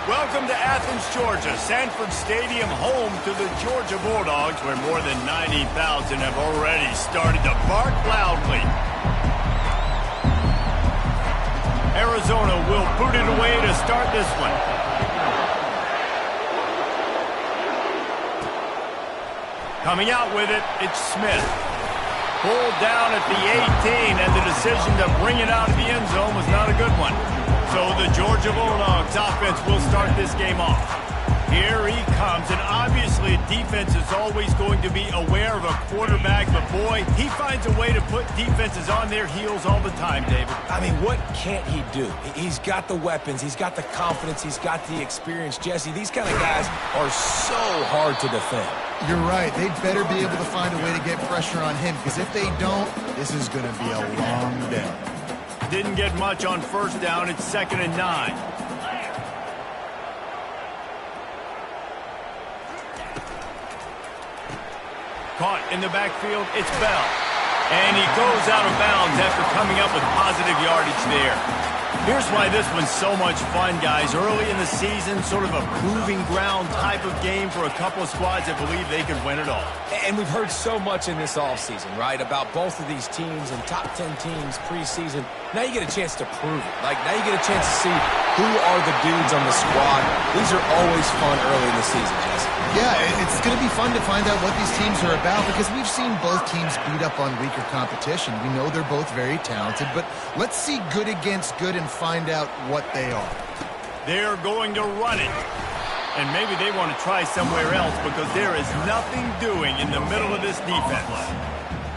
Welcome to Athens, Georgia, Sanford Stadium, home to the Georgia Bulldogs, where more than 90,000 have already started to bark loudly. Arizona will boot it away to start this one. Coming out with it, it's Smith. Pulled down at the 18, and the decision to bring it out of the end zone was not a good one. So the Georgia Bulldogs offense will start this game off. Here he comes, and obviously defense is always going to be aware of a quarterback, but boy, he finds a way to put defenses on their heels all the time, David. I mean, what can't he do? He's got the weapons, he's got the confidence, he's got the experience. Jesse, these kind of guys are so hard to defend. You're right. They'd better be able to find a way to get pressure on him, because if they don't, this is going to be a long day. Didn't get much on first down. It's 2nd and 9. Caught in the backfield, it's Bell. And he goes out of bounds after coming up with positive yardage there. Here's why this one's so much fun, guys. Early in the season, sort of a proving ground type of game for a couple of squads that believe they could win it all. And we've heard so much in this offseason, right, about both of these teams and top 10 teams preseason. Now you get a chance to prove it. Like, now you get a chance to see who are the dudes on the squad. These are always fun early in the season, Jesse. Yeah, it's going to be fun to find out what these teams are about, because we've seen both teams beat up on weaker competition. We know they're both very talented, but let's see good against good and find out what they are. They're going to run it. And maybe they want to try somewhere else, because there is nothing doing in the middle of this defense.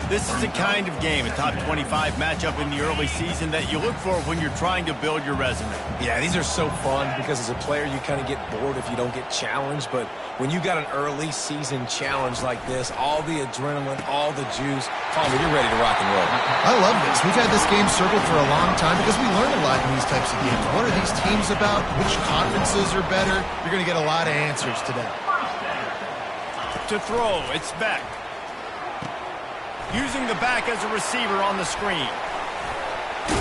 This is the kind of game, a top 25 matchup in the early season, that you look for when you're trying to build your resume. Yeah, these are so fun because as a player you kind of get bored if you don't get challenged, but when you got an early season challenge like this, all the adrenaline, all the juice, Tommy, you're ready to rock and roll. I love this. We've had this game circled for a long time because we learn a lot in these types of games. What are these teams about? Which conferences are better? You're going to get a lot of answers today. To throw, it's Beck. Using the back as a receiver on the screen.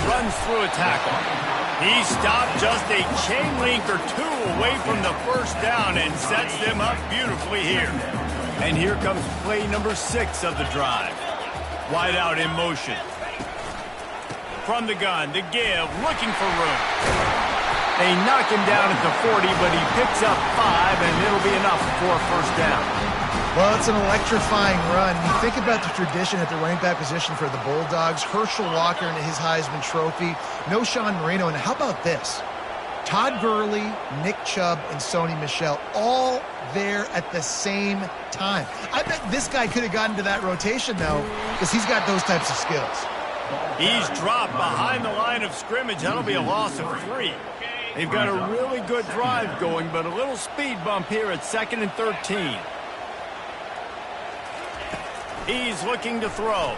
Runs through a tackle. He stopped just a chain link or two away from the first down and sets them up beautifully here. And here comes play number 6 of the drive. Wide out in motion. From the gun, the give, looking for room. They knock him down at the 40, but he picks up 5, and it'll be enough for a first down. Well, it's an electrifying run. You think about the tradition at the running back position for the Bulldogs. Herschel Walker and his Heisman Trophy. No Sean Marino. And how about this? Todd Gurley, Nick Chubb, and Sony Michel all there at the same time. I bet this guy could have gotten to that rotation, though, because he's got those types of skills. He's dropped behind the line of scrimmage. That'll be a loss of 3. They've got a really good drive going, but a little speed bump here at 2nd and 13. He's looking to throw.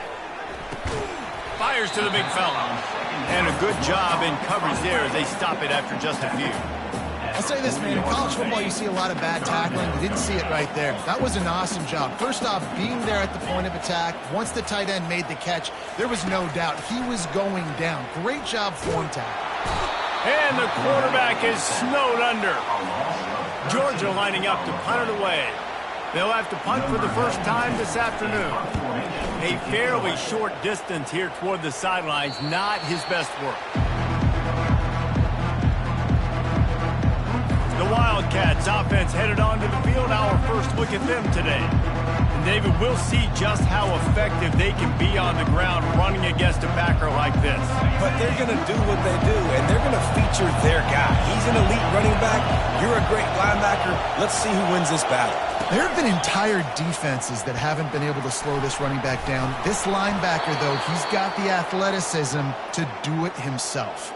Fires to the big fella. And a good job in coverage there as they stop it after just a few. I'll say this, man. In college football, you see a lot of bad tackling. You didn't see it right there. That was an awesome job. First off, being there at the point of attack. Once the tight end made the catch, there was no doubt he was going down. Great job form tackle. And the quarterback is snowed under. Georgia lining up to punt it away. They'll have to punt for the first time this afternoon. A fairly short distance here toward the sidelines, not his best work. The Wildcats offense headed onto the field. Our first look at them today. And David, we'll see just how effective they can be on the ground running against a backer like this. But they're going to do what they do, and they're going to feature their guy. He's an elite running back. You're a great linebacker. Let's see who wins this battle. There have been entire defenses that haven't been able to slow this running back down. This linebacker, though, he's got the athleticism to do it himself.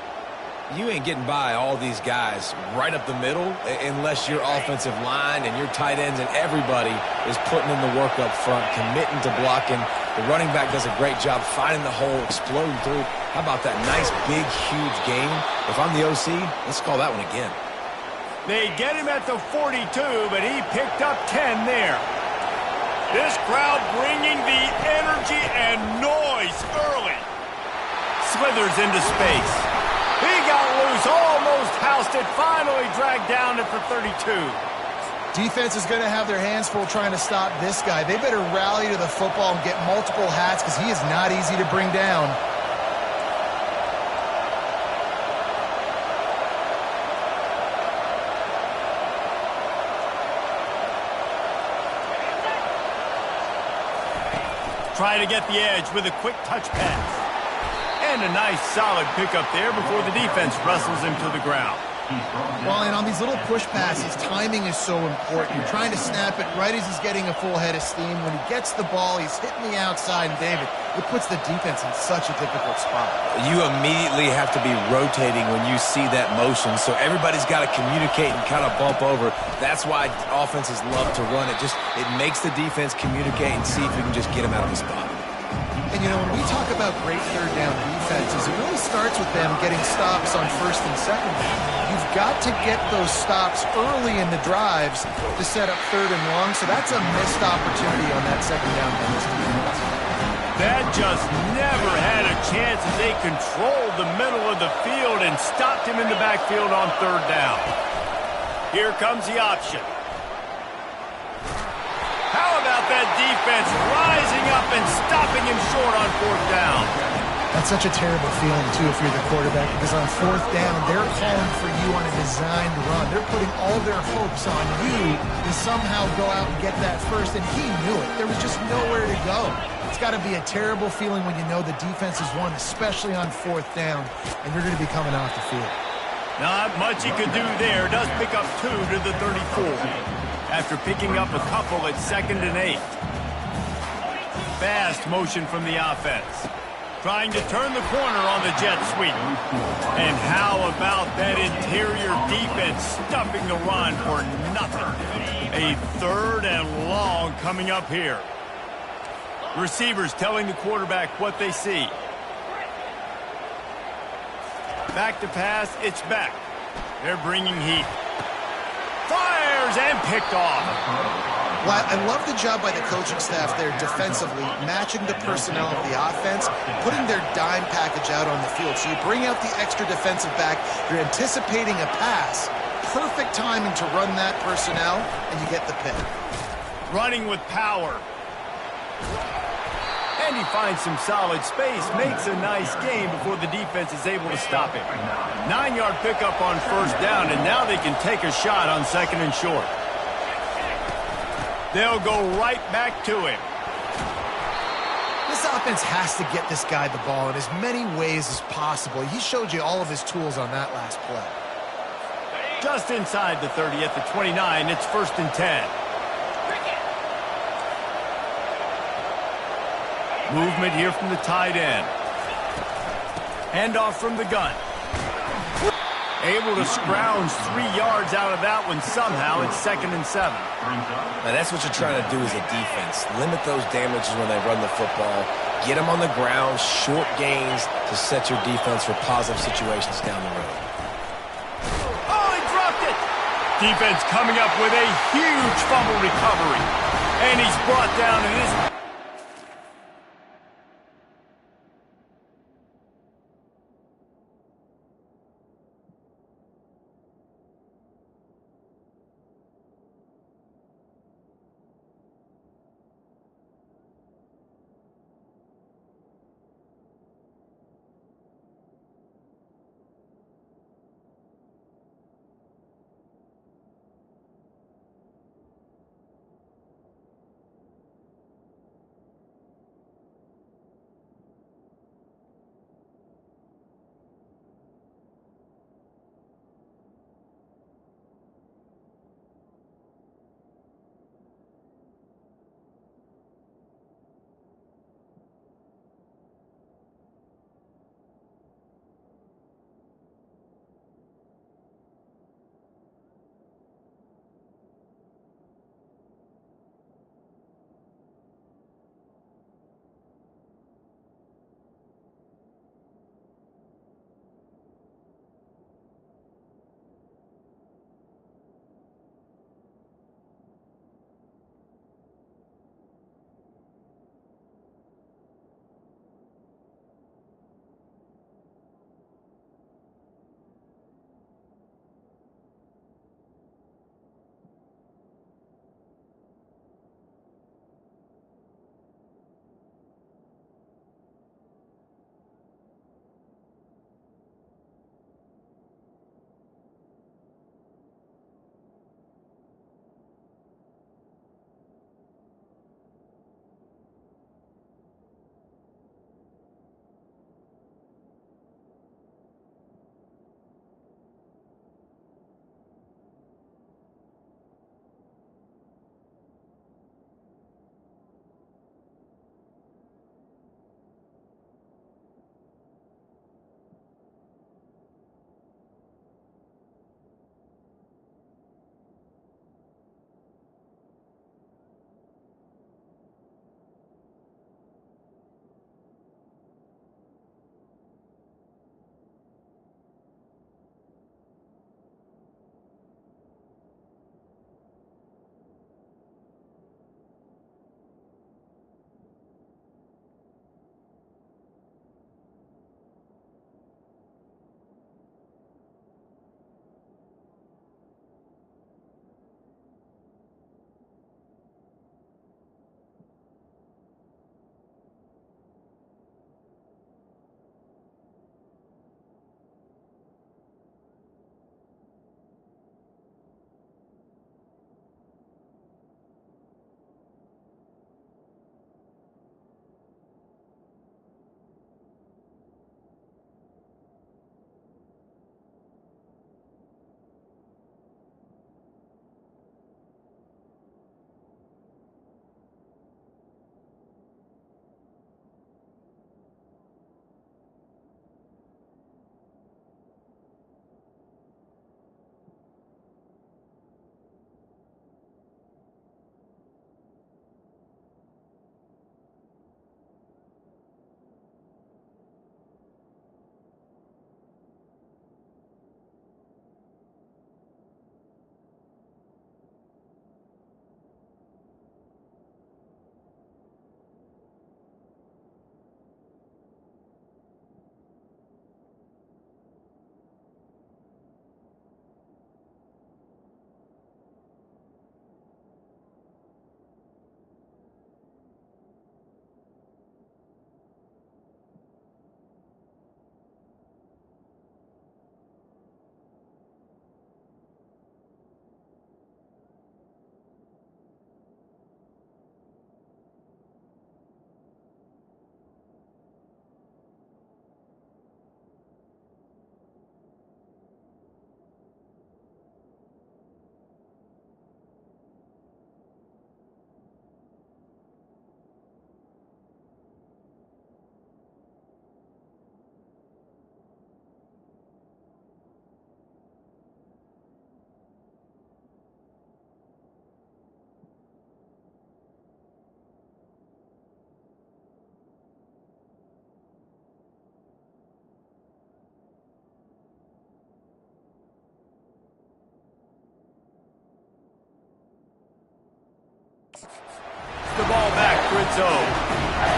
You ain't getting by all these guys right up the middle unless your offensive line and your tight ends and everybody is putting in the work up front, committing to blocking. The running back does a great job finding the hole, exploding through. How about that nice, big, huge game? If I'm the OC, let's call that one again. They get him at the 42, but he picked up 10 there. This crowd bringing the energy and noise early. Slithers into space. He got loose, almost housed it, finally dragged down at the 32. Defense is going to have their hands full trying to stop this guy. They better rally to the football and get multiple hats because he is not easy to bring down. Try to get the edge with a quick touch pass. And a nice solid pickup there before the defense wrestles him to the ground. Well, and on these little push passes, timing is so important. You're trying to snap it right as he's getting a full head of steam. When he gets the ball, he's hitting the outside, and David, it puts the defense in such a difficult spot. You immediately have to be rotating when you see that motion, so everybody's got to communicate and kind of bump over. That's why offenses love to run it. It makes the defense communicate and see if you can just get them out of the spot. And, you know, when we talk about great third down defenses, it really starts with them getting stops on first and second down. You've got to get those stops early in the drives to set up third and long, so that's a missed opportunity on that second down by this defense. That just never had a chance as they controlled the middle of the field and stopped him in the backfield on third down. Here comes the option. How about that defense rising up and stopping him short on fourth down? That's such a terrible feeling, too, if you're the quarterback, because on fourth down, they're calling for you on a designed run. They're putting all their hopes on you to somehow go out and get that first, and he knew it. There was just nowhere to go. It's got to be a terrible feeling when you know the defense has won, especially on fourth down, and you're going to be coming off the field. Not much he could do there. Does pick up 2 to the 34. After picking up a couple at 2nd and 8. Fast motion from the offense. Trying to turn the corner on the jet sweep. And how about that interior defense stuffing the run for nothing? A 3rd and long coming up here. Receivers telling the quarterback what they see. Back to pass, it's back. They're bringing heat. Fires and picked off. Well, I love the job by the coaching staff there defensively, matching the personnel of the offense, putting their dime package out on the field. So you bring out the extra defensive back, you're anticipating a pass, perfect timing to run that personnel, and you get the pick. Running with power. And he finds some solid space, makes a nice gain before the defense is able to stop him. 9-yard pickup on first down, and now they can take a shot on 2nd and short. They'll go right back to him. This offense has to get this guy the ball in as many ways as possible. He showed you all of his tools on that last play. Just inside the 30 at the 29, it's 1st and 10. Movement here from the tight end. Handoff from the gun. Able to scrounge 3 yards out of that one somehow. It's 2nd and 7. Now that's what you're trying to do as a defense. Limit those damages when they run the football. Get them on the ground, short gains to set your defense for positive situations down the road. Oh, he dropped it! Defense coming up with a huge fumble recovery. And he's brought down in his... the ball back for its own.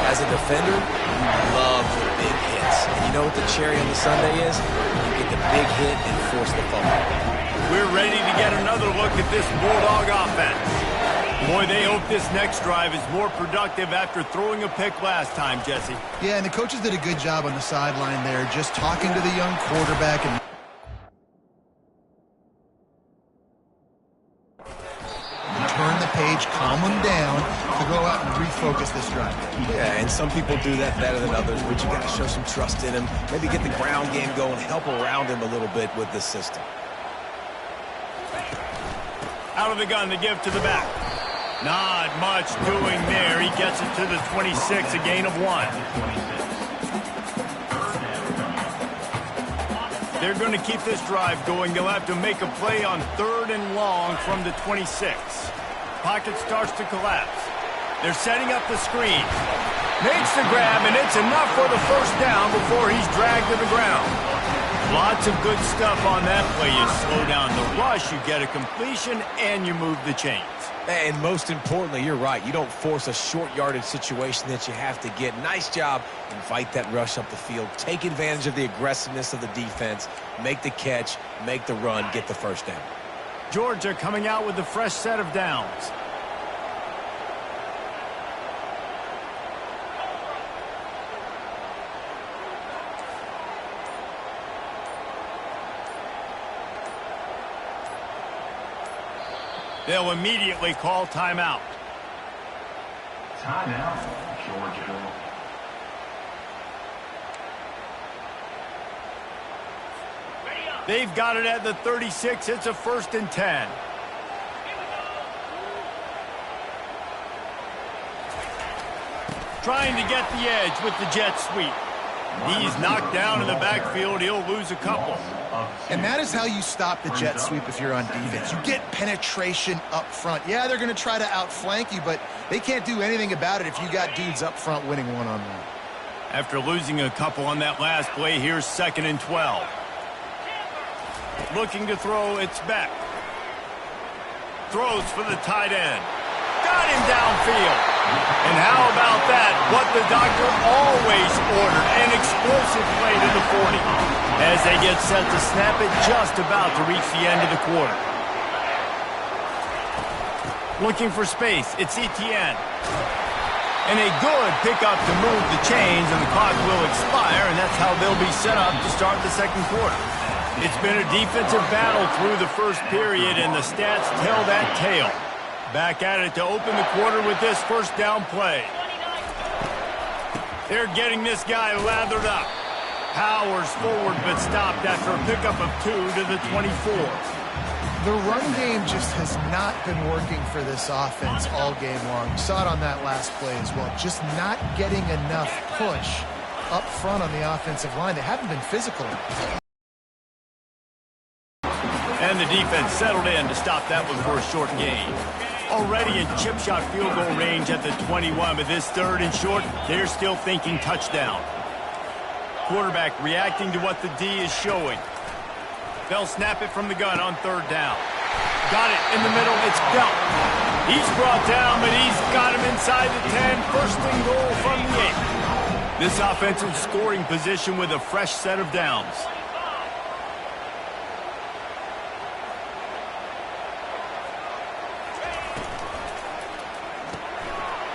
As a defender, you love the big hits. And you know what the cherry on the sundae is? You get the big hit and force the fumble. We're ready to get another look at this Bulldog offense. Boy, they hope this next drive is more productive after throwing a pick last time, Jesse. Yeah, and the coaches did a good job on the sideline there, just talking to the young quarterback and turn the page, calm them down to go out and refocus this drive. Yeah, and some people do that better than others, but you got to show some trust in him. Maybe get the ground game going, help around him a little bit with the system. Out of the gun to give to the back. Not much doing there. He gets it to the 26, a gain of 1. They're going to keep this drive going. They'll have to make a play on 3rd and long from the 26. Pocket starts to collapse. They're setting up the screen. Makes the grab, and it's enough for the first down before he's dragged to the ground. Lots of good stuff on that play. You slow down the rush, you get a completion, and you move the chains. And most importantly, you're right. You don't force a short yardage situation that you have to get. Nice job. Invite that rush up the field. Take advantage of the aggressiveness of the defense. Make the catch. Make the run. Get the first down. Georgia coming out with a fresh set of downs. They'll immediately call timeout. Timeout, Georgia. They've got it at the 36. It's a 1st and 10. Trying to get the edge with the jet sweep. He's knocked down in the backfield. He'll lose a couple. And that is how you stop the jet sweep if you're on defense. You get penetration up front. Yeah, they're going to try to outflank you, but they can't do anything about it if you got dudes up front winning one-on-one. After losing a couple on that last play, here's 2nd and 12. Looking to throw, it's Beck. Throws for the tight end. Got him downfield. And how about that? What the doctor always ordered, an explosive play to the 40. As they get set to snap it, just about to reach the end of the quarter. Looking for space, it's Etienne. And a good pickup to move the chains, and the clock will expire, and that's how they'll be set up to start the 2nd quarter. It's been a defensive battle through the first period, and the stats tell that tale. Back at it to open the quarter with this 1st down play. They're getting this guy lathered up. Powers forward, but stopped after a pickup of 2 to the 24. The run game just has not been working for this offense all game long. We saw it on that last play as well. Just not getting enough push up front on the offensive line. They haven't been physical. And the defense settled in to stop that one for a short gain. Already in chip shot field goal range at the 21, but this 3rd and short, they're still thinking touchdown. Quarterback reacting to what the D is showing. They'll snap it from the gun on 3rd down. Got it in the middle. It's Belt. He's brought down, but he's got him inside the 10. 1st and goal from the 8. This offensive scoring position with a fresh set of downs.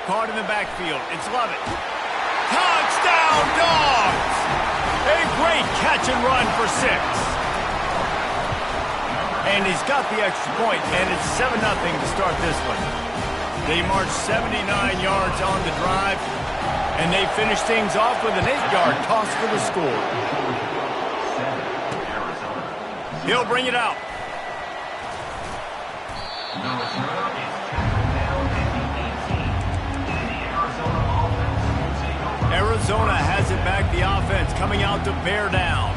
Caught in the backfield. It's Lovett. Touchdown, Dogs! A great catch and run for 6. And he's got the extra point, and it's 7-0 to start this one. They march 79 yards on the drive, and they finish things off with an 8-yard toss for the score. He'll bring it out. Arizona has it back, the offense coming out to bear down.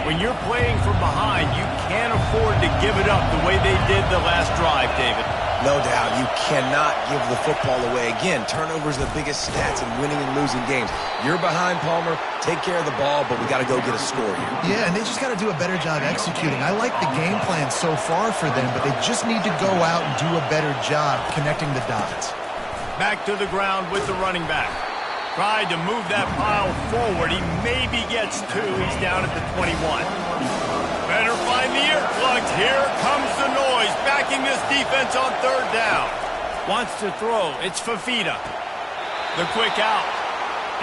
When you're playing from behind, you can't afford to give it up the way they did the last drive, David. No doubt. You cannot give the football away. Again, turnovers are the biggest stats in winning and losing games. You're behind, Palmer. Take care of the ball, but we got to go get a score here. Yeah, and they just got to do a better job executing. I like the game plan so far for them, but they just need to go out and do a better job connecting the dots. Back to the ground with the running back. Tried to move that pile forward. He maybe gets 2. He's down at the 21. Better find the earplugs. Here comes the noise, backing this defense on 3rd down. Wants to throw. It's Fafita. The quick out.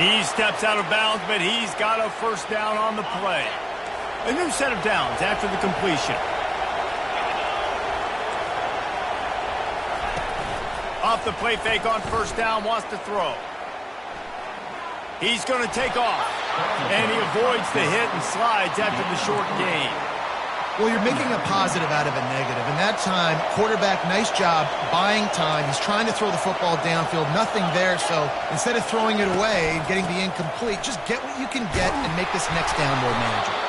He steps out of bounds, but he's got a 1st down on the play. A new set of downs after the completion. Off the play fake on 1st down, wants to throw. He's going to take off, and he avoids the hit and slides after the short gain. Well, you're making a positive out of a negative. And that time, quarterback, nice job buying time. He's trying to throw the football downfield. Nothing there, so instead of throwing it away and getting the incomplete, just get what you can get and make this next down more manageable.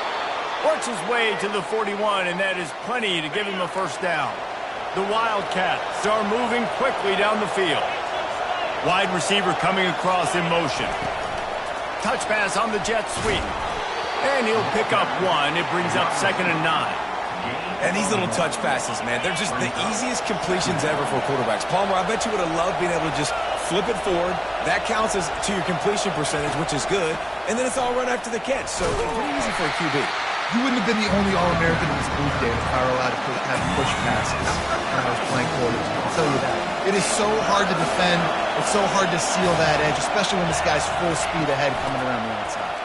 Works his way to the 41, and that is plenty to give him a 1st down. The Wildcats are moving quickly down the field. Wide receiver coming across in motion. Touch pass on the jet sweep. And he'll pick up 1. It brings up 2nd and 9. And these little touch passes, man, they're just the easiest completions ever for quarterbacks. Palmer, I bet you would have loved being able to just flip it forward. That counts as to your completion percentage, which is good. And then it's all run after the catch. So pretty easy for a QB. You wouldn't have been the only All-American in this booth, Dave, if I were allowed to have push passes when I was playing quarters. I'll tell you that. It is so hard to defend. It's so hard to seal that edge, especially when this guy's full speed ahead coming around the outside.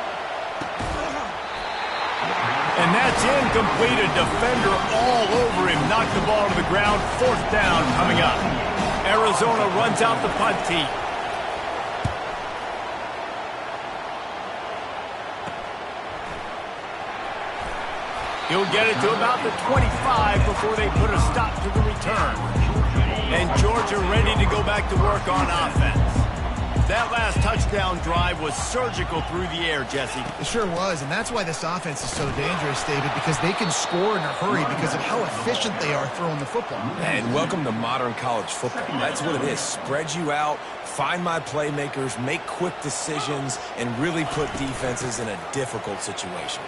And that's incomplete. A defender all over him. Knocked the ball to the ground. 4th down coming up. Arizona runs out the punt team. He'll get it to about the 25 before they put a stop to the return. And Georgia ready to go back to work on offense. That last touchdown drive was surgical through the air, Jesse. It sure was, and that's why this offense is so dangerous, David, because they can score in a hurry because of how efficient they are throwing the football. And welcome to modern college football. That's what it is. Spread you out, find my playmakers, make quick decisions, and really put defenses in a difficult situation.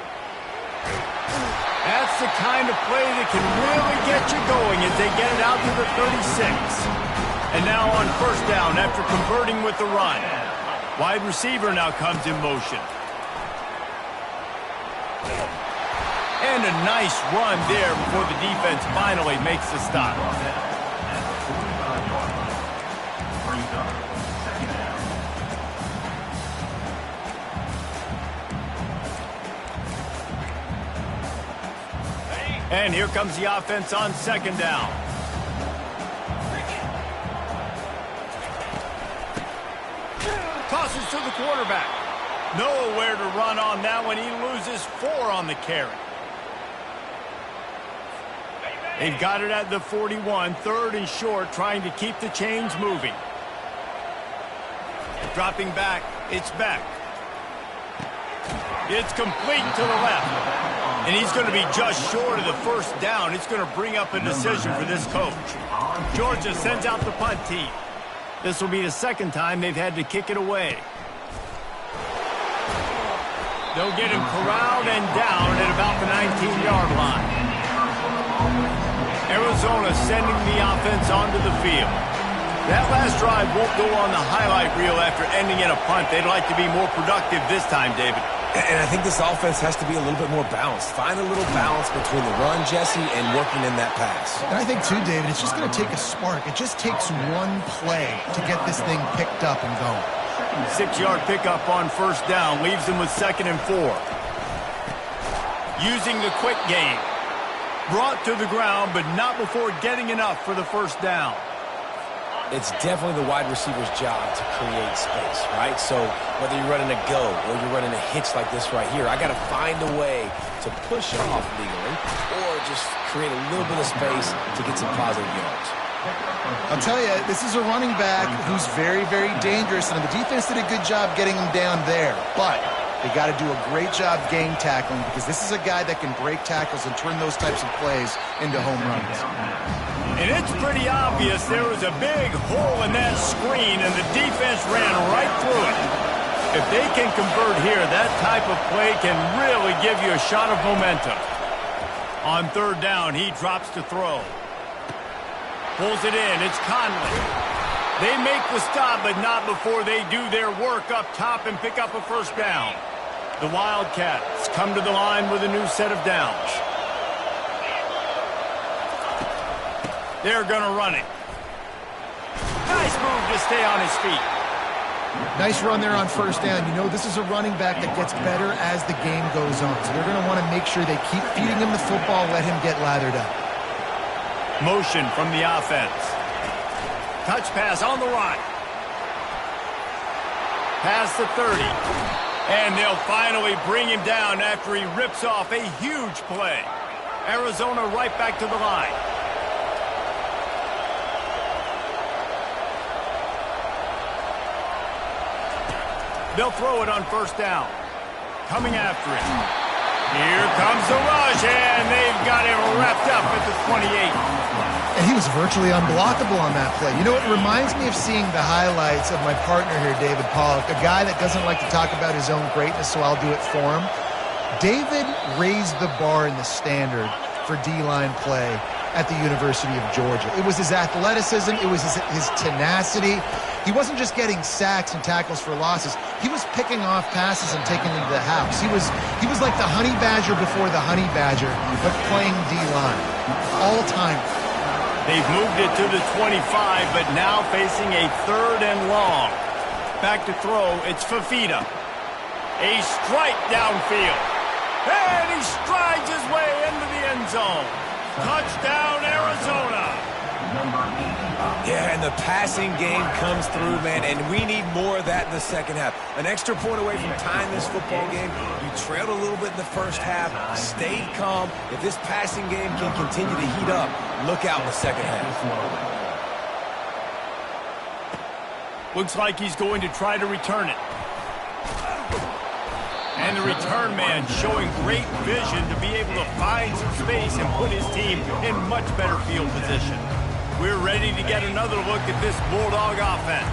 That's the kind of play that can really get you going as they get it out to the 36. And now on 1st down after converting with the run. Wide receiver now comes in motion. And a nice run there before the defense finally makes the stop. And here comes the offense on 2nd down. Tosses to the quarterback. Nowhere to run on that one. He loses 4 on the carry. They've got it at the 41. 3rd and short, trying to keep the chains moving. Dropping back. It's back. It's complete to the left. And he's going to be just short of the 1st down. It's going to bring up a decision for this coach. Georgia sends out the punt team. This will be the 2nd time they've had to kick it away. They'll get him corralled and down at about the 19-yard line. Arizona sending the offense onto the field. That last drive won't go on the highlight reel after ending in a punt. They'd like to be more productive this time, David. And I think this offense has to be a little bit more balanced. Find a little balance between the run, Jesse, and working in that pass. And I think, too, David, it's just going to take a spark. It just takes one play to get this thing picked up and going. 6-yard pickup on 1st down leaves them with 2nd and 4. Using the quick game. Brought to the ground, but not before getting enough for the 1st down. It's definitely the wide receiver's job to create space, right? So whether you're running a go or you're running a hitch like this right here, I got to find a way to push off legally or just create a little bit of space to get some positive yards. I'll tell you, this is a running back who's very, very dangerous, and the defense did a good job getting him down there. But they got to do a great job game tackling because this is a guy that can break tackles and turn those types of plays into home runs. And it's pretty obvious there was a big hole in that screen, and the defense ran right through it. If they can convert here, that type of play can really give you a shot of momentum. On 3rd down, he drops to throw. Pulls it in. It's Conley. They make the stop, but not before they do their work up top and pick up a first down. The Wildcats come to the line with a new set of downs. They're going to run it. Nice move to stay on his feet. Nice run there on first down. You know, this is a running back that gets better as the game goes on. So they're going to want to make sure they keep feeding him the football, let him get lathered up. Motion from the offense. Touch pass on the right. Past the 30. And they'll finally bring him down after he rips off a huge play. Arizona right back to the line. They'll throw it on first down. Coming after it. Here comes the rush, and they've got him wrapped up at the 28. And he was virtually unblockable on that play. You know, it reminds me of seeing the highlights of my partner here, David Pollock, a guy that doesn't like to talk about his own greatness, so I'll do it for him. David raised the bar in the standard for D-line play at the University of Georgia. It was his athleticism. It was his tenacity. He wasn't just getting sacks and tackles for losses. He was picking off passes and taking them to the house. He was like the honey badger before the honey badger, but playing D-line. All-time. They've moved it to the 25, but now facing a 3rd and long. Back to throw, it's Fafita. A strike downfield. And he strides his way into the end zone. Touchdown, Arizona. Yeah, and the passing game comes through, man, and we need more of that in the second half. An extra point away from tying this football game. You trailed a little bit in the first half, stayed calm. If this passing game can continue to heat up, look out in the second half. Looks like he's going to try to return it. And the return man showing great vision to be able to find some space and put his team in much better field position. We're ready to get another look at this Bulldog offense.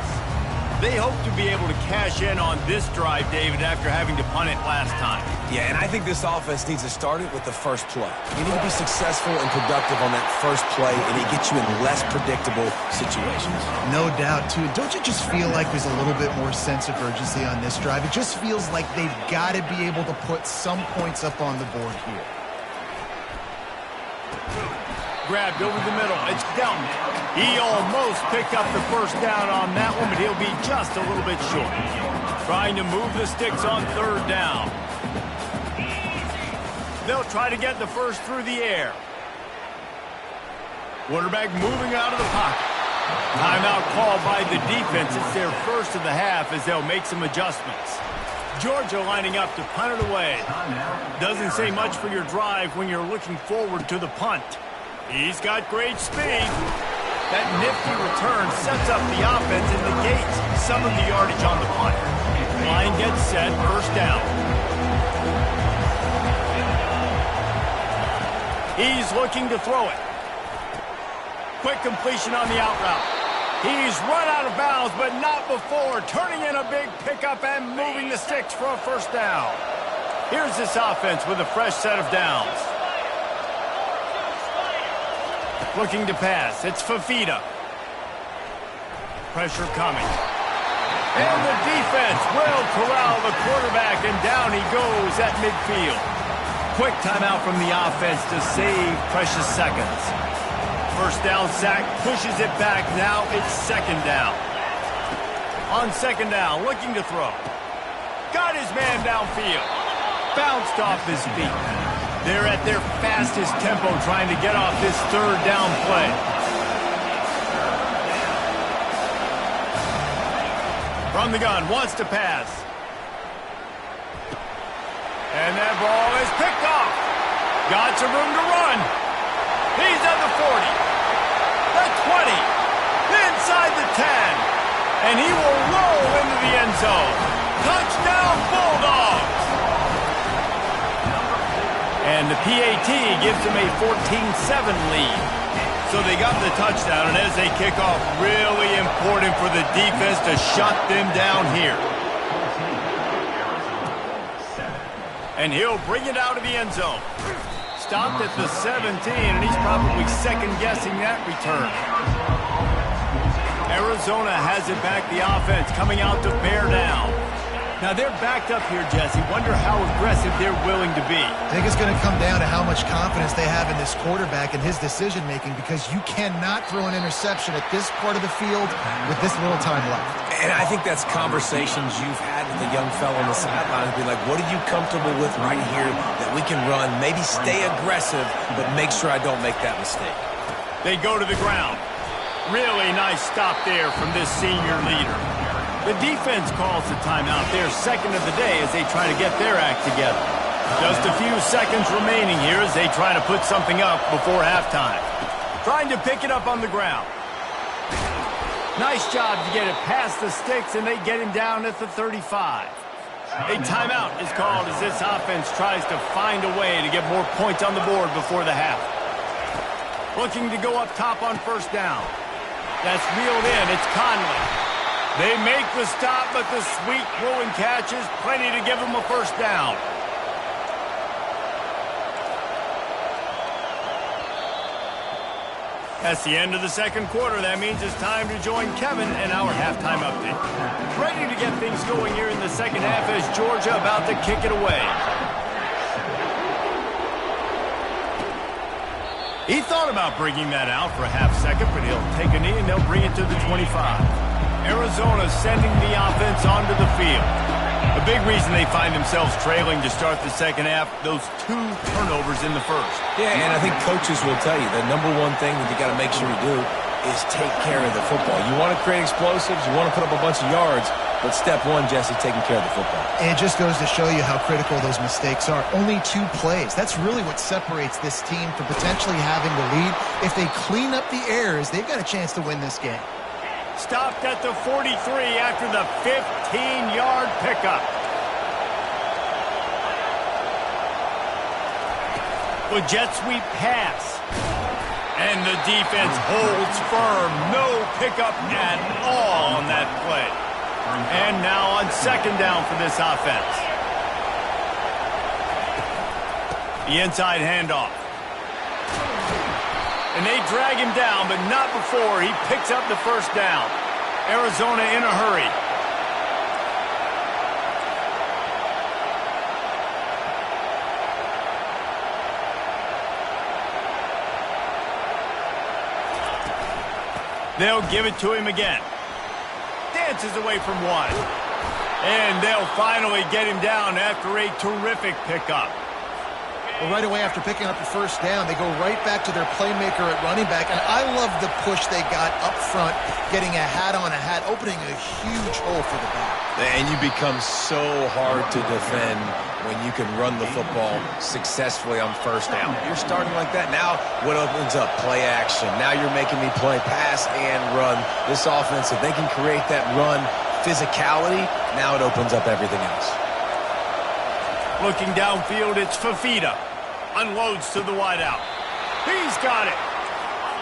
They hope to be able to cash in on this drive, David, after having to punt it last time. Yeah, and I think this offense needs to start it with the first play. You need to be successful and productive on that first play, and it gets you in less predictable situations. No doubt, too. Don't you just feel like there's a little bit more sense of urgency on this drive? It just feels like they've got to be able to put some points up on the board here. Grabbed over the middle. It's Delton. He almost picked up the first down on that one, but he'll be just a little bit short. Trying to move the sticks on 3rd down. They'll try to get the first through the air. Quarterback moving out of the pocket. Timeout called by the defense. It's their first of the half as they'll make some adjustments. Georgia lining up to punt it away. Doesn't say much for your drive when you're looking forward to the punt. He's got great speed. That nifty return sets up the offense and negates some of the yardage on the punt. Line gets set, first down. He's looking to throw it. Quick completion on the out route. He's run out of bounds, but not before turning in a big pickup and moving the sticks for a first down. Here's this offense with a fresh set of downs. Looking to pass. It's Fafita. Pressure coming. And the defense will corral the quarterback, and down he goes at midfield. Quick timeout from the offense to save precious seconds. First down sack, pushes it back. Now it's 2nd down. On 2nd down, looking to throw. Got his man downfield. Bounced off his feet. They're at their fastest tempo trying to get off this 3rd down play. From the gun, wants to pass. And that ball is picked off. Got some room to run. He's at the 40. The 20. Inside the 10. And he will roll into the end zone. Touchdown, Bulldogs. And the PAT gives them a 14-7 lead. So they got the touchdown, and as they kick off, really important for the defense to shut them down here. And he'll bring it out of the end zone. Stopped at the 17, and he's probably second-guessing that return. Arizona has it back, the offense coming out to bear down. Now they're backed up here, Jesse. Wonder how aggressive they're willing to be. I think it's going to come down to how much confidence they have in this quarterback and his decision-making, because you cannot throw an interception at this part of the field with this little time left. And I think that's conversations you've had with the young fellow on the sideline. Be like, what are you comfortable with right here that we can run? Maybe stay aggressive, but make sure I don't make that mistake. They go to the ground. Really nice stop there from this senior leader. The defense calls the timeout, their second of the day, as they try to get their act together. Just a few seconds remaining here as they try to put something up before halftime. Trying to pick it up on the ground. Nice job to get it past the sticks, and they get him down at the 35. A timeout is called as this offense tries to find a way to get more points on the board before the half. Looking to go up top on first down. That's reeled in. It's Conley. They make the stop, but the sweet throwing catch is plenty to give them a first down. That's the end of the second quarter. That means it's time to join Kevin and our halftime update. Ready to get things going here in the second half as Georgia about to kick it away. He thought about bringing that out for a half second, but he'll take a knee and they'll bring it to the 25. Arizona sending the offense onto the field. A big reason they find themselves trailing to start the second half, those 2 turnovers in the first. Yeah, and I think coaches will tell you the number one thing that you got to make sure you do is take care of the football. You want to create explosives, you want to put up a bunch of yards, but step one, Jesse, taking care of the football. And it just goes to show you how critical those mistakes are. Only 2 plays. That's really what separates this team from potentially having the lead. If they clean up the errors, they've got a chance to win this game. Stopped at the 43 after the 15-yard pickup. The jet sweep pass. And the defense holds firm. No pickup at all on that play. And now on second down for this offense. The inside handoff. And they drag him down, but not before he picks up the first down. Arizona in a hurry. They'll give it to him again. Dances away from one. And they'll finally get him down after a terrific pickup. Well, right away after picking up the first down, they go right back to their playmaker at running back. And I love the push they got up front, getting a hat on a hat, opening a huge hole for the back. And you become so hard to defend when you can run the football successfully on first down. You're starting like that. Now what opens up? Play action. Now you're making me play pass and run. This offense, if they can create that run physicality, now it opens up everything else. Looking downfield, it's Fafita. Unloads to the wideout. He's got it.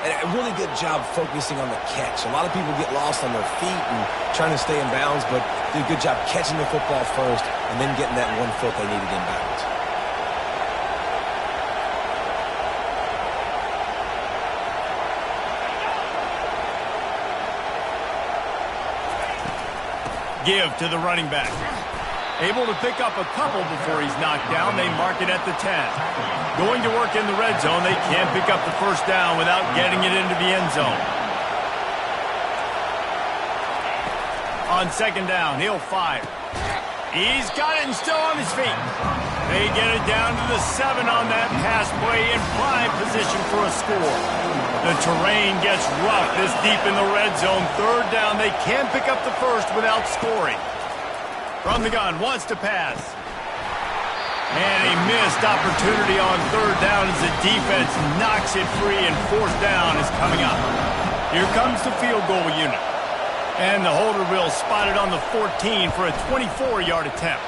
And a really good job focusing on the catch. A lot of people get lost on their feet and trying to stay in bounds, but do a good job catching the football first and then getting that 1 foot they needed in bounds. Give to the running back. Able to pick up a couple before he's knocked down. They mark it at the 10. Going to work in the red zone. They can't pick up the first down without getting it into the end zone. On second down, he'll fire. He's got it and still on his feet. They get it down to the 7 on that pass play in prime position for a score. The terrain gets rough this deep in the red zone. Third down, they can't pick up the first without scoring. From the gun, wants to pass. And a missed opportunity on third down as the defense knocks it free, and fourth down is coming up. Here comes the field goal unit. And the holder will spot it on the 14 for a 24-yard attempt.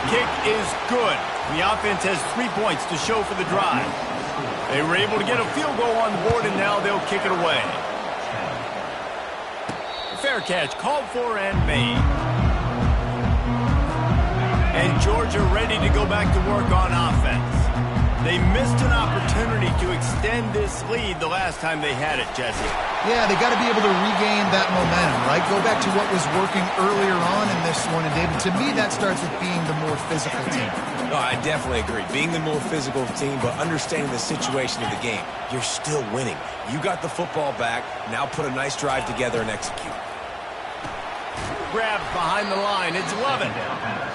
Kick is good. The offense has 3 points to show for the drive. They were able to get a field goal on the board, and now they'll kick it away. Fair catch called for and made. And Georgia ready to go back to work on offense. They missed an opportunity to extend this lead the last time they had it, Jesse. Yeah, they got to be able to regain that momentum, right? Go back to what was working earlier on in this one. And, David, to me, that starts with being the more physical team. No, I definitely agree. Being the more physical team, but understanding the situation of the game. You're still winning. You got the football back. Now put a nice drive together and execute. Grabs behind the line. It's Lovett.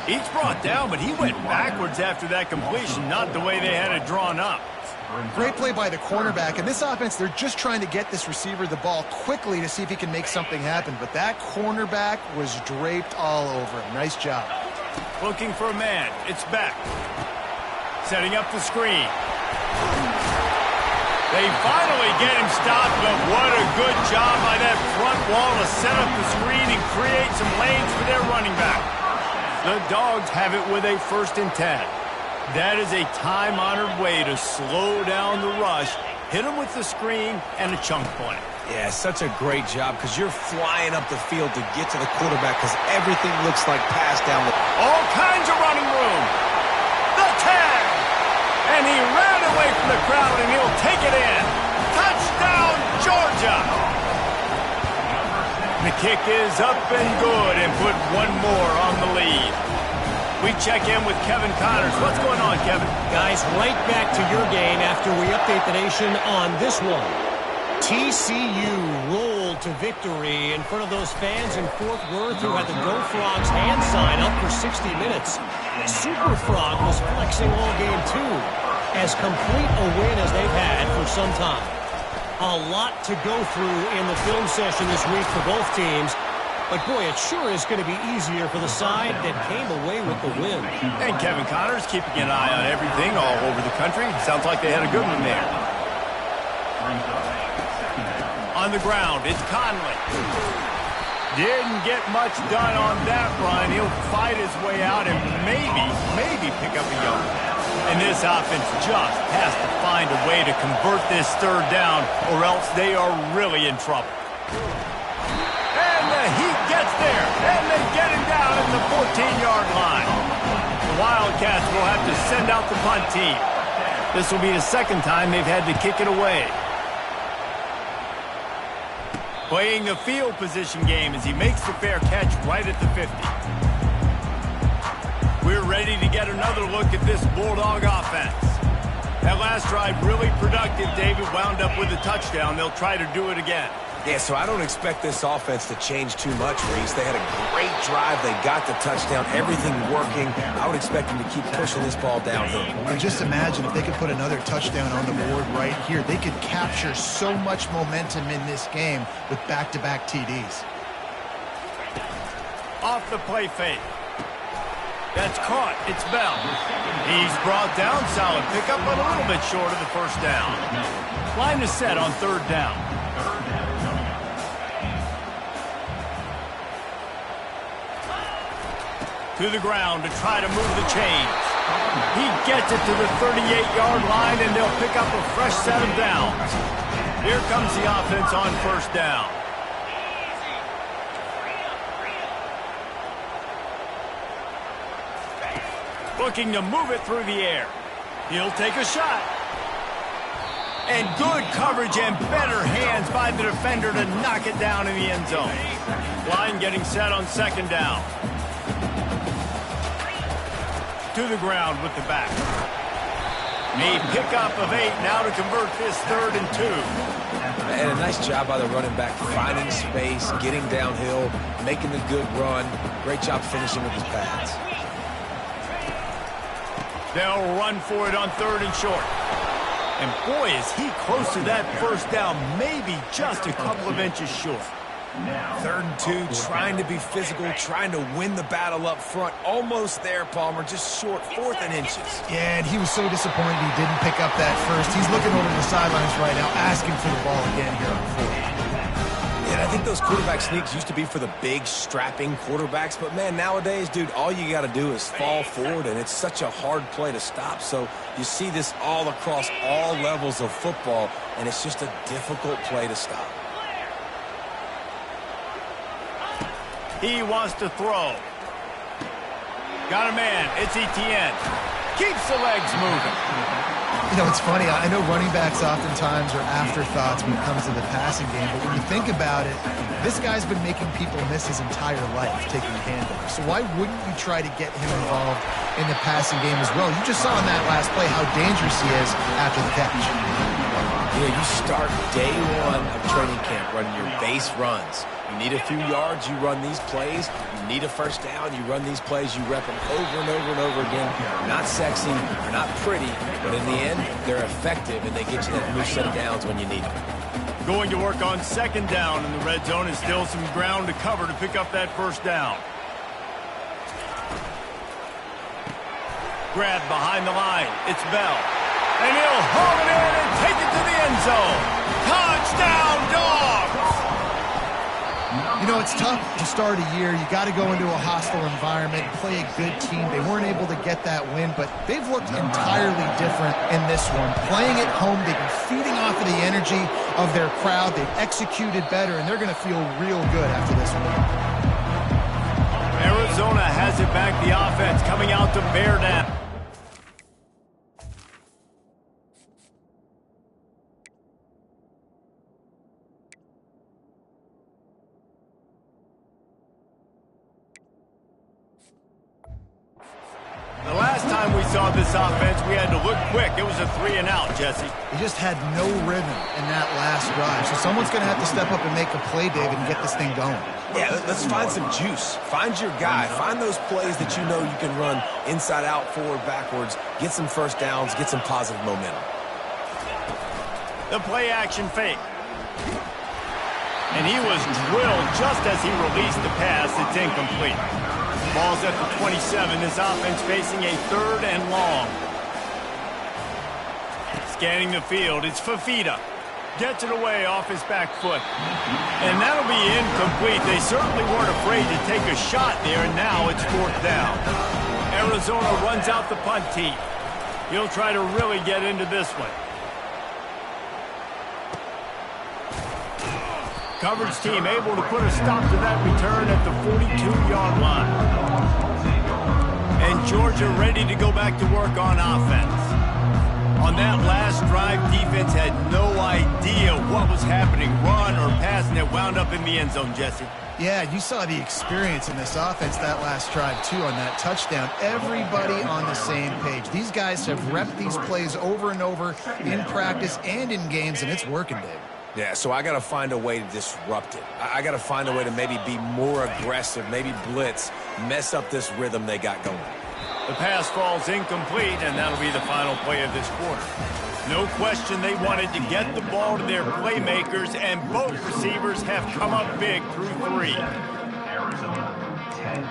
He's brought down, but he went backwards after that completion, not the way they had it drawn up. Great play by the cornerback. In this offense, they're just trying to get this receiver the ball quickly to see if he can make something happen. But that cornerback was draped all over him. Nice job. Looking for a man. It's Beck. Setting up the screen. They finally get him stopped, but what a good job by that front wall to set up the screen and create some lanes for their running back. The Dogs have it with a 1st and 10. That is a time-honored way to slow down the rush, hit them with the screen, and a chunk play. Yeah, such a great job because you're flying up the field to get to the quarterback because everything looks like pass down the... All kinds of running room. The tag. And he ran away from the crowd, and he'll take it in. Touchdown, Georgia. The kick is up and good and put one more on the lead. We check in with Kevin Connors. What's going on, Kevin? Guys, right back to your game after we update the nation on this one. TCU rolled to victory in front of those fans in Fort Worth who had the Go Frogs hand sign up for 60 minutes. Super Frog was flexing all game, too. As complete a win as they've had for some time. A lot to go through in the film session this week for both teams. But, boy, it sure is going to be easier for the side that came away with the win. And Kevin Connors keeping an eye on everything all over the country. Sounds like they had a good one there. On the ground, it's Conley. Didn't get much done on that run. He'll fight his way out and maybe pick up a yard. And this offense just has to find a way to convert this 3rd down or else they are really in trouble. And the Heat gets there, and they get him down at the 14-yard line. The Wildcats will have to send out the punt team. This will be the 2nd time they've had to kick it away. Playing the field position game as he makes the fair catch right at the 50. We're ready to get another look at this Bulldog offense. That last drive really productive. David wound up with a touchdown. They'll try to do it again. Yeah, so I don't expect this offense to change too much, Reese. They had a great drive. They got the touchdown. Everything working. I would expect them to keep pushing this ball downhill. And just imagine if they could put another touchdown on the board right here. They could capture so much momentum in this game with back-to-back TDs. Off the play fake. That's caught. It's Bell. He's brought down. Solid pickup, but a little bit short of the 1st down. Line is set on 3rd down. To the ground to try to move the chains. He gets it to the 38-yard line, and they'll pick up a fresh set of downs. Here comes the offense on 1st down. Looking to move it through the air. He'll take a shot. And good coverage and better hands by the defender to knock it down in the end zone. Line getting set on 2nd down. To the ground with the back. A pickup of 8 now to convert this 3rd and 2. And a nice job by the running back, finding space, getting downhill, making a good run. Great job finishing with his pads. They'll run for it on 3rd and short. And boy, is he close to that 1st down, maybe just a couple of inches short. 3rd and 2, trying to be physical, trying to win the battle up front. Almost there, Palmer, just short, 4th and inches. Yeah, and he was so disappointed he didn't pick up that first. He's looking over the sidelines right now, asking for the ball again here on 4th. And I think those quarterback sneaks used to be for the big, strapping quarterbacks. But, man, nowadays, dude, all you got to do is fall forward, and it's such a hard play to stop. So you see this all across all levels of football, and it's just a difficult play to stop. He wants to throw. Got a man. It's Etienne. Keeps the legs moving. You know, it's funny. I know running backs oftentimes are afterthoughts when it comes to the passing game, but when you think about it, this guy's been making people miss his entire life taking handoffs. So why wouldn't you try to get him involved in the passing game as well? You just saw in that last play how dangerous he is after the catch. Yeah, you start day one of training camp running your base runs. You need a few yards, you run these plays. You need a first down, you run these plays. You rep them over and over and over again. They're not sexy, they're not pretty, but in the end, they're effective, and they get you that new set of downs when you need them. Going to work on second down in the red zone, and still some ground to cover to pick up that first down. Grab behind the line. It's Bell. And he'll haul it in and take it to the end zone. Touchdown, Dogs! You know, it's tough to start a year. You got to go into a hostile environment, play a good team. They weren't able to get that win, but they've looked entirely different in this one. Playing at home, they've been feeding off of the energy of their crowd. They've executed better, and they're going to feel real good after this one. Arizona has it back. The offense coming out to bear down. The last time we saw this offense, we had to look quick. It was a 3-and-out, Jesse. He just had no rhythm in that last drive. So someone's going to have to step up and make a play, David, and get this thing going. Yeah, let's find some juice. Find your guy. Find those plays that you know you can run inside out, forward, backwards. Get some first downs. Get some positive momentum. The play action fake. And he was drilled just as he released the pass. It's incomplete. Ball's at the 27. This offense facing a 3rd and long. Scanning the field. It's Fafita. Gets it away off his back foot. And that'll be incomplete. They certainly weren't afraid to take a shot there, and now it's 4th down. Arizona runs out the punt team. He'll try to really get into this one. Coverage team able to put a stop to that return at the 42-yard line. And Georgia ready to go back to work on offense. On that last drive, defense had no idea what was happening, run or pass, and it wound up in the end zone, Jesse. Yeah, you saw the experience in this offense that last drive, too, on that touchdown. Everybody on the same page. These guys have repped these plays over and over in practice and in games, and it's working, Dave. Yeah, so I got to find a way to disrupt it. I got to find a way to maybe be more aggressive, maybe blitz, mess up this rhythm they got going. The pass falls incomplete, and that'll be the final play of this quarter. No question they wanted to get the ball to their playmakers, and both receivers have come up big through 3. Arizona 10.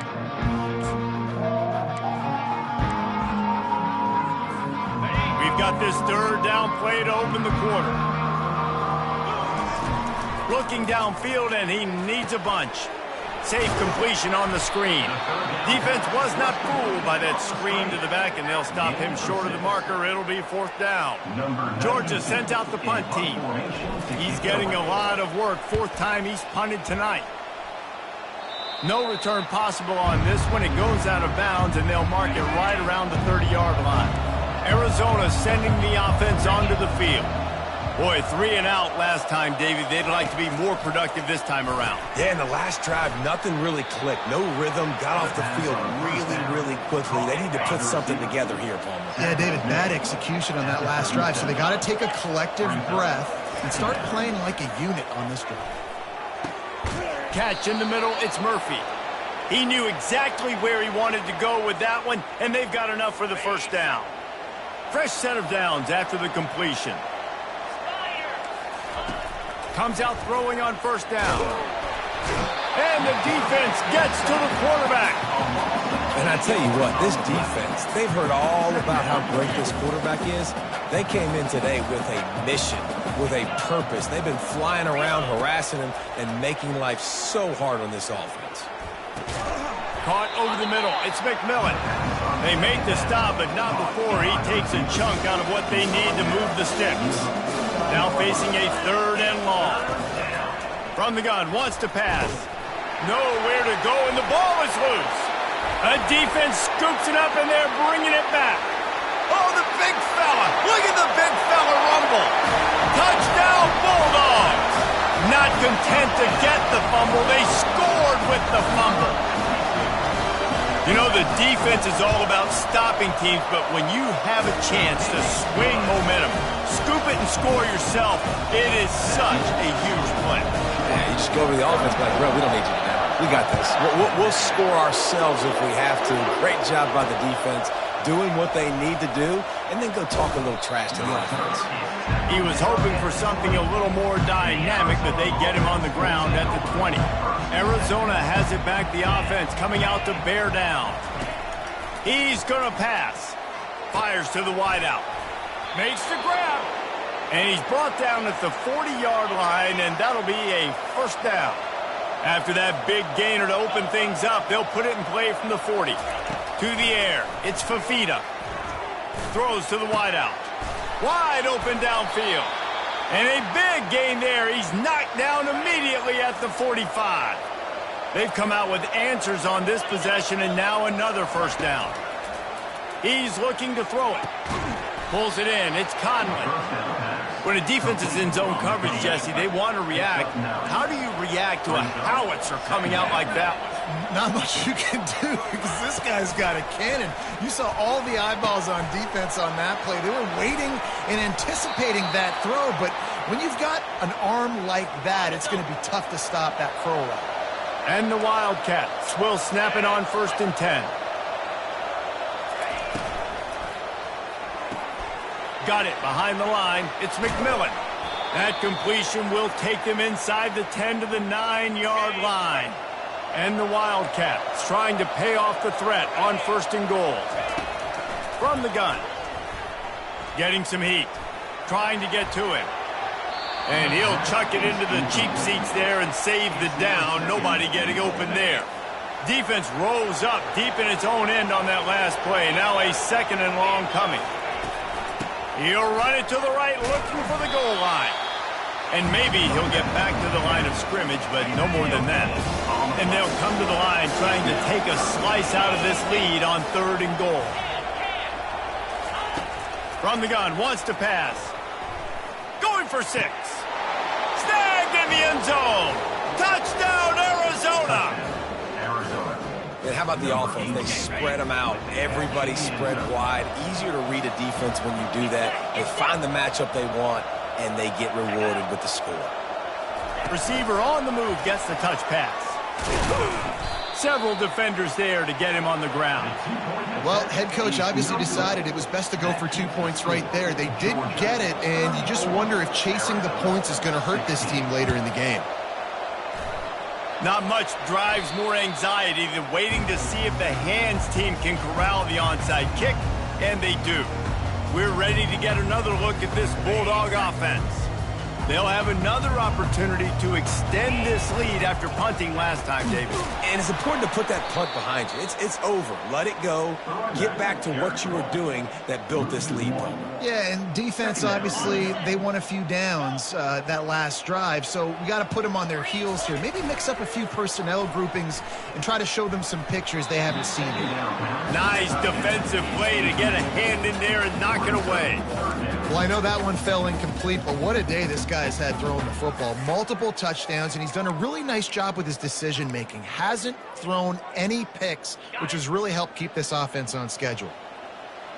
We've got this 3rd down play to open the quarter. Looking downfield, and he needs a bunch. Safe completion on the screen. Defense was not fooled by that screen to the back, and they'll stop him short of the marker. It'll be 4th down. Georgia sent out the punt team. He's getting a lot of work. 4th time he's punted tonight. No return possible on this one. It goes out of bounds, and they'll mark it right around the 30-yard line. Arizona sending the offense onto the field. Boy, 3-and-out last time, David. They'd like to be more productive this time around. Yeah, in the last drive, nothing really clicked. No rhythm, got off the field really quickly. They need to put something together here, Palmer. Yeah, David, bad execution on that last drive. So they got to take a collective breath and start playing like a unit on this drive. Catch in the middle, it's Murphy. He knew exactly where he wanted to go with that one, and they've got enough for the first down. Fresh set of downs after the completion. Comes out throwing on first down. And the defense gets to the quarterback. And I tell you what, this defense, they've heard all about how great this quarterback is. They came in today with a mission, with a purpose. They've been flying around, harassing him, and making life so hard on this offense. Caught over the middle. It's McMillan. They make the stop, but not before he takes a chunk out of what they need to move the sticks. Now facing a 3rd and long. From the gun, wants to pass. Nowhere to go, and the ball is loose. A defense scoops it up, and they're bringing it back. Oh, the big fella. Look at the big fella rumble. Touchdown, Bulldogs. Not content to get the fumble, they scored with the fumble. You know, the defense is all about stopping teams, but when you have a chance to swing momentum, scoop it and score yourself, it is such a huge play. Yeah, you just go over the offense, like, bro, we don't need you to do that. We got this. We'll score ourselves if we have to. Great job by the defense, doing what they need to do, and then go talk a little trash to the offense. He was hoping for something a little more dynamic, but they get him on the ground at the 20. Arizona has it back, the offense coming out to bear down. He's going to pass. Fires to the wideout. Makes the grab. And he's brought down at the 40-yard line, and that'll be a first down. After that big gainer to open things up, they'll put it in play from the 40. To the air, it's Fafita. Throws to the wideout. Wide open downfield. And a big gain there. He's knocked down immediately at the 45. They've come out with answers on this possession, and now another first down. He's looking to throw it. Pulls it in. It's Conley. When a defense is in zone coverage, Jesse, they want to react. How do you react to a howitzer coming out like that one? Not much you can do because this guy's got a cannon. You saw all the eyeballs on defense on that play. They were waiting and anticipating that throw, but when you've got an arm like that, it's going to be tough to stop that throw route. And the Wildcats will snap it on 1st and 10. Got it behind the line. It's McMillan. That completion will take them inside the 10 to the 9-yard line. And the Wildcats trying to pay off the threat on 1st and goal. From the gun. Getting some heat. Trying to get to him. And he'll chuck it into the cheap seats there and save the down. Nobody getting open there. Defense rose up deep in its own end on that last play. Now a 2nd and long coming. He'll run it to the right, looking for the goal line. And maybe he'll get back to the line of scrimmage, but no more than that. And they'll come to the line trying to take a slice out of this lead on 3rd and goal. From the gun, wants to pass. Going for 6. Snagged in the end zone. Touchdown, Arizona. And how about the offense? They spread them out. Everybody spread wide. Easier to read a defense when you do that. They find the matchup they want, and they get rewarded with the score. Receiver on the move gets the touch pass. Several defenders there to get him on the ground. Well, head coach obviously decided it was best to go for 2 points right there. They didn't get it, and you just wonder if chasing the points is going to hurt this team later in the game. Not much drives more anxiety than waiting to see if the hands team can corral the onside kick, and they do. We're ready to get another look at this Bulldog offense. They'll have another opportunity to extend this lead after punting last time, David. And it's important to put that punt behind you. It's over. Let it go. Get back to what you were doing that built this lead. Yeah, and defense, obviously, they won a few downs that last drive, so we got to put them on their heels here. Maybe mix up a few personnel groupings and try to show them some pictures they haven't seen yet. Nice defensive play to get a hand in there and knock it away. Well, I know that one fell incomplete, but what a day this guy's had throwing the football. Multiple touchdowns, and he's done a really nice job with his decision-making. Hasn't thrown any picks, which has really helped keep this offense on schedule.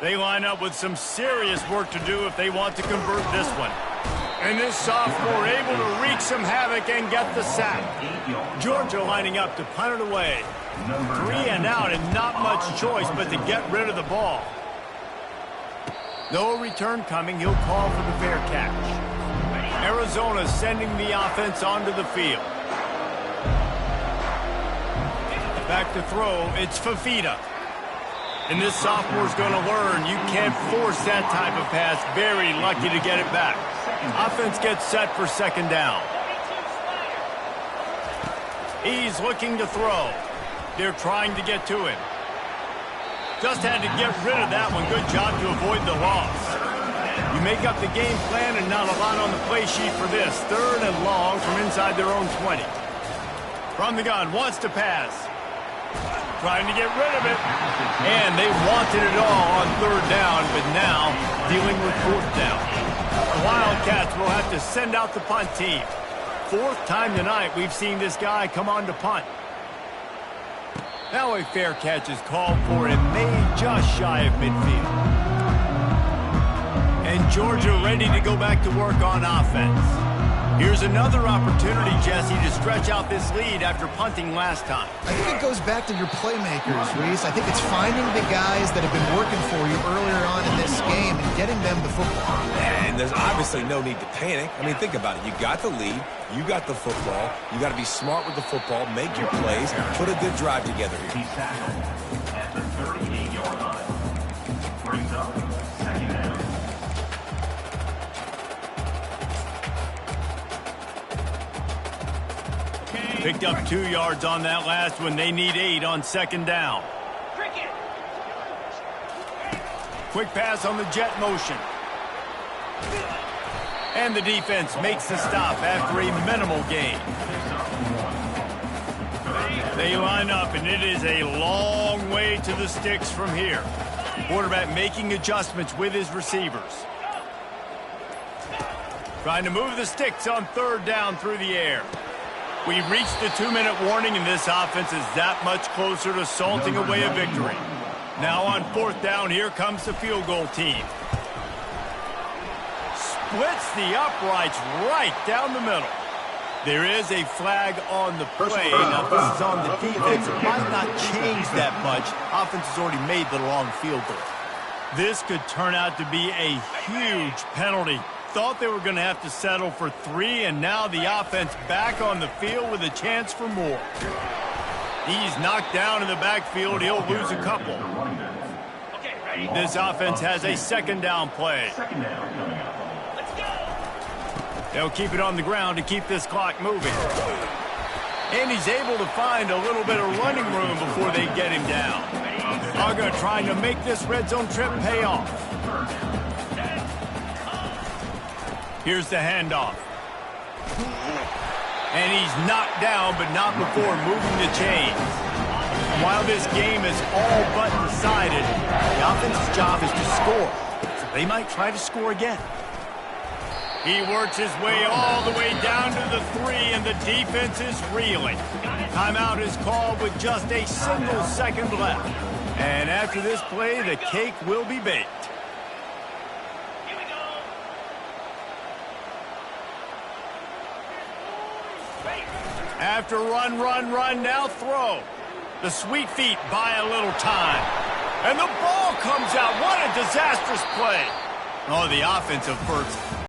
They line up with some serious work to do if they want to convert this one. And this sophomore able to wreak some havoc and get the sack. Georgia lining up to punt it away. 3 and out and not much choice but to get rid of the ball. No return coming. He'll call for the fair catch. Arizona sending the offense onto the field. Back to throw. It's Fafita. And this sophomore's going to learn you can't force that type of pass. Very lucky to get it back. Offense gets set for 2nd down. He's looking to throw. They're trying to get to him. Just had to get rid of that one. Good job to avoid the loss. You make up the game plan and not a lot on the play sheet for this. 3rd and long from inside their own 20. From the gun, wants to pass. trying to get rid of it. And they wanted it all on third down, but now dealing with fourth down. The Wildcats will have to send out the punt team. Fourth time tonight we've seen this guy come on to punt. Now a fair catch is called for and made just shy of midfield. And Georgia ready to go back to work on offense. Here's another opportunity, Jesse, to stretch out this lead after punting last time. I think it goes back to your playmakers, Reese. I think it's finding the guys that have been working for you earlier on in this game and getting them the football. And there's obviously no need to panic. I mean, think about it. You got the lead. You got the football. You got to be smart with the football, make your plays, put a good drive together here. He's tackled at the 38-yard line. Brings up second down. Picked up 2 yards on that last one. They need 8 on second down. Quick pass on the jet motion. And the defense makes the stop after a minimal gain. They line up, and it is a long way to the sticks from here. Quarterback making adjustments with his receivers. Trying to move the sticks on third down through the air. We've reached the 2-minute warning, and this offense is that much closer to salting away a victory. Now on fourth down, here comes the field goal team. Splits the uprights right down the middle. There is a flag on the play. Now, this is on the defense. It might not change that much. Offense has already made the long field goal. This could turn out to be a huge penalty. Thought they were going to have to settle for 3, and now the offense back on the field with a chance for more. He's knocked down in the backfield. He'll lose a couple. This offense has a second down play. They'll keep it on the ground to keep this clock moving. And he's able to find a little bit of running room before they get him down. Uga trying to make this red zone trip pay off. Here's the handoff. And he's knocked down, but not before moving the chains. While this game is all but decided, the offense's job is to score. So they might try to score again. He works his way all the way down to the 3, and the defense is reeling. Timeout is called with just a single second left. And after this play, the cake will be baked. After run, now throw. The sweet feet buy a little time. And the ball comes out. What a disastrous play. Oh, the offensive first.